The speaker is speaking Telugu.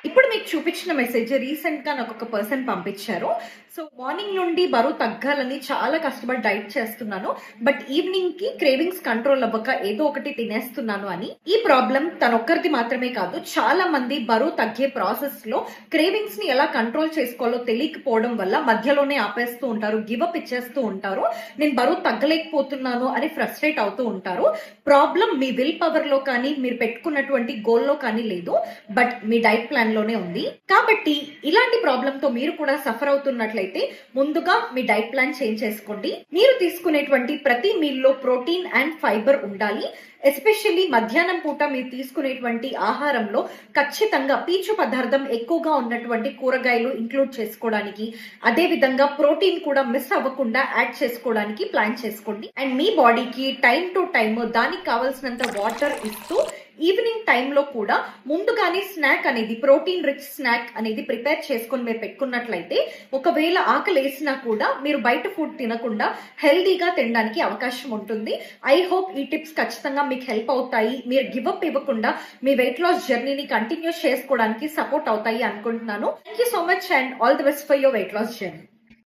ఇప్పుడు మీకు చూపించిన మెసేజ్ రీసెంట్‌గా నాకొక పర్సన్ పంపించారు. సో, మార్నింగ్ నుండి బరువు తగ్గాలని చాలా కష్టపడి డైట్ చేస్తున్నాను. బట్ ఈవినింగ్‌కి క్రేవింగ్స్ కంట్రోల్ అవ్వక ఏదో ఒకటి తినేస్తున్నాను అని. ఈ ప్రాబ్లమ్ తనొక్కరిది మాత్రమే కాదు. చాలా మంది బరువు తగ్గే ప్రాసెస్‌లో క్రేవింగ్స్‌ని ఎలా కంట్రోల్ చేసుకోవాలో తెలియకపోవడం వల్ల మధ్యలోనే ఆపేస్తూ ఉంటారు. గివ్ అప్ ఇచ్చేస్తూ ఉంటారు. నేను బరువు తగ్గలేకపోతున్నాను అని ఫ్రస్ట్రేట్ అవుతూ ఉంటారు. ప్రాబ్లమ్ మీ విల్ పవర్‌లో కానీ, మీరు పెట్టుకున్నటువంటి గోల్‌లో కానీ లేదు. బట్ మీ డైట్ ప్లాన్ లోనే ఉంది. కాబట్టి ఇలాంటి ప్రాబ్లమ్ తో మీరు కూడా సఫర్ అవుతున్నట్లయితే ముందుగా మీ డైట్ ప్లాన్ చేంజ్ చేసుకోండి. మీరు తీసుకునేటువంటి ప్రతి మీల్ లో ప్రోటీన్ అండ్ ఫైబర్ ఉండాలి. ఎస్పెషల్లీ మధ్యాహ్నం పూట మీరు తీసుకునేటువంటి ఆహారంలో ఖచ్చితంగా పీచు పదార్థం ఎక్కువగా ఉన్నటువంటి కూరగాయలు ఇంక్లూడ్ చేసుకోవడానికి, అదే విధంగా ప్రోటీన్ కూడా మిస్ అవ్వకుండా యాడ్ చేసుకోవడానికి ప్లాన్ చేసుకోండి. అండ్ మీ బాడీకి టైం టు టైం దానికి కావాల్సినంత వాటర్ ఇస్తూ ఈవినింగ్ టైంలో కూడా ముందుగానే స్నాక్ అనేది ప్రోటీన్ రిచ్ స్నాక్ అనేది ప్రిపేర్ చేసుకొని మీరు పెట్టుకున్నట్లయితే ఒకవేళ ఆకలి వేసినా కూడా మీరు బయట ఫుడ్ తినకుండా హెల్దీగా తినడానికి అవకాశం ఉంటుంది. ఐ హోప్ ఈ టిప్స్ ఖచ్చితంగా మీకు హెల్ప్ అవుతాయి. మీరు గివ్ అప్ ఇవ్వకుండా మీ వెయిట్ లాస్ జర్నీని కంటిన్యూ చేసుకోవడానికి సపోర్ట్ అవుతాయి అనుకుంటున్నాను. Thank you so much and all the best for your weight loss journey.